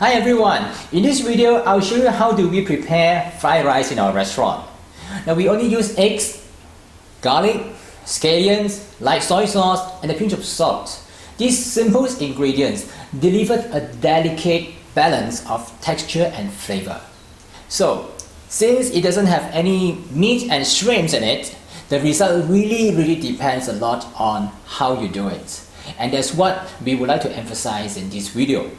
Hi everyone, in this video I'll show you how do we prepare fried rice in our restaurant. Now we only use eggs, garlic, scallions, light soy sauce and a pinch of salt. These simple ingredients deliver a delicate balance of texture and flavor. So since it doesn't have any meat and shrimps in it, the result really depends a lot on how you do it. And that's what we would like to emphasize in this video.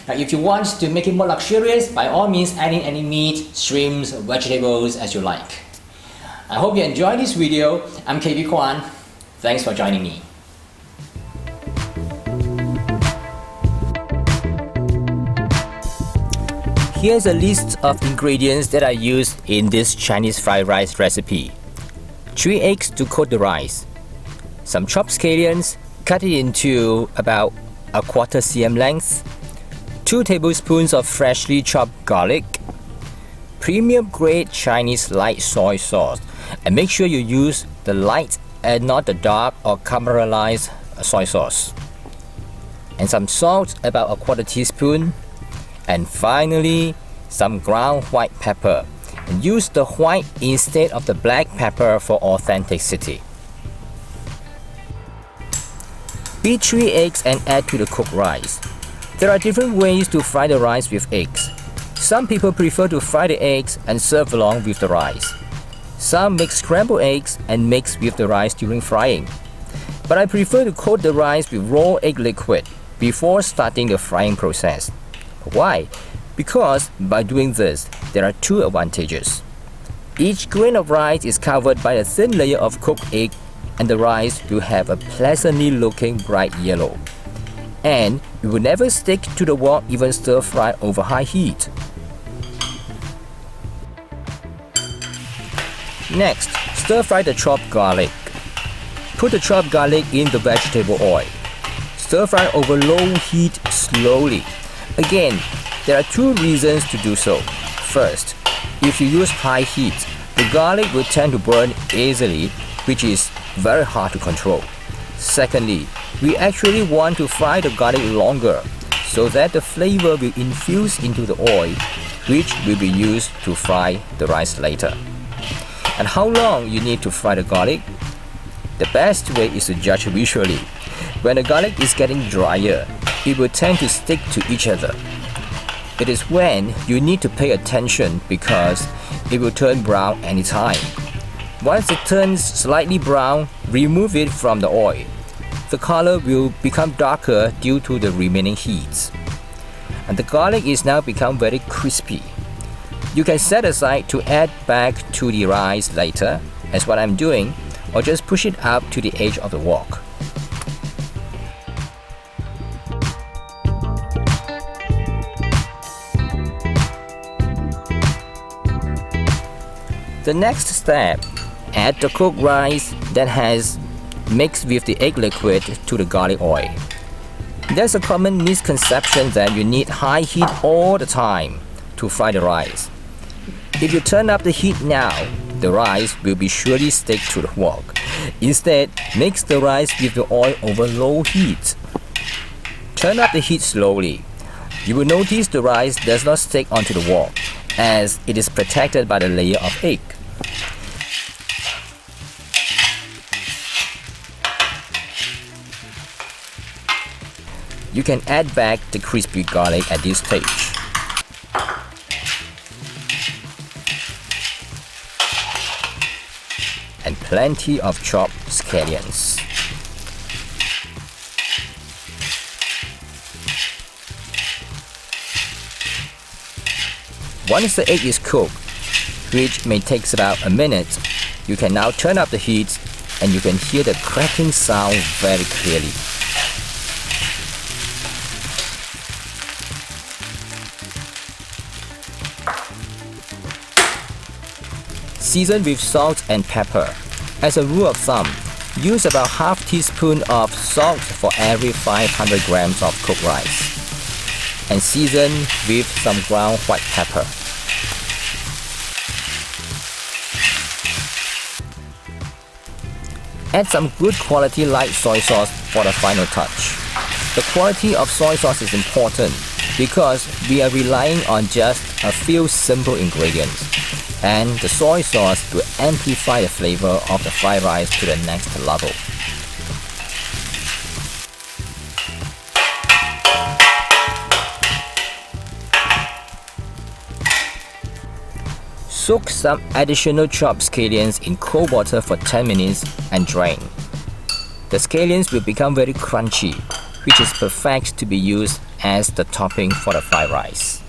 Now if you want to make it more luxurious, by all means add in any meat, shrimps, vegetables as you like. I hope you enjoyed this video. I'm KB Kwan. Thanks for joining me. Here's a list of ingredients that I used in this Chinese fried rice recipe. 3 eggs to coat the rice, some chopped scallions, cut it into about 1/4 cm length, 2 tablespoons of freshly chopped garlic, premium grade Chinese light soy sauce, and make sure you use the light and not the dark or caramelized soy sauce, and some salt, about 1/4 teaspoon, and finally some ground white pepper, and use the white instead of the black pepper for authenticity. Beat 3 eggs and add to the cooked rice. There are different ways to fry the rice with eggs. Some people prefer to fry the eggs and serve along with the rice. Some make scrambled eggs and mix with the rice during frying. But I prefer to coat the rice with raw egg liquid before starting the frying process. Why? Because by doing this, there are 2 advantages. Each grain of rice is covered by a thin layer of cooked egg, and the rice will have a pleasantly looking bright yellow. And it will never stick to the wok even stir fry over high heat. Next, stir fry the chopped garlic. Put the chopped garlic in the vegetable oil. Stir fry over low heat slowly. Again, there are 2 reasons to do so. First, if you use high heat, the garlic will tend to burn easily, which is very hard to control. Secondly, we actually want to fry the garlic longer so that the flavor will infuse into the oil, which will be used to fry the rice later. And how long you need to fry the garlic? The best way is to judge visually. When the garlic is getting drier, it will tend to stick to each other. It is when you need to pay attention because it will turn brown anytime. Once it turns slightly brown, remove it from the oil. The color will become darker due to the remaining heat. And the garlic is now become very crispy. You can set aside to add back to the rice later, as what I'm doing, or just push it up to the edge of the wok. The next step, add the cooked rice that has mixed with the egg liquid to the garlic oil. There's a common misconception that you need high heat all the time to fry the rice. If you turn up the heat now, the rice will be surely stick to the wok. Instead, mix the rice with the oil over low heat. Turn up the heat slowly. You will notice the rice does not stick onto the wok, as it is protected by the layer of egg. You can add back the crispy garlic at this stage. And plenty of chopped scallions. Once the egg is cooked, which may take about a minute, you can now turn up the heat and you can hear the cracking sound very clearly. Season with salt and pepper. As a rule of thumb, use about ½ teaspoon of salt for every 500 grams of cooked rice. And season with some ground white pepper. Add some good quality light soy sauce for the final touch. The quality of soy sauce is important. because we are relying on just a few simple ingredients, and the soy sauce will amplify the flavor of the fried rice to the next level. Soak some additional chopped scallions in cold water for 10 minutes and drain. The scallions will become very crunchy, which is perfect to be used as the topping for the fried rice.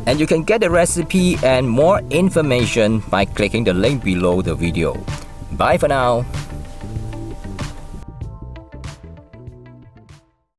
And you can get the recipe and more information by clicking the link below the video. Bye for now.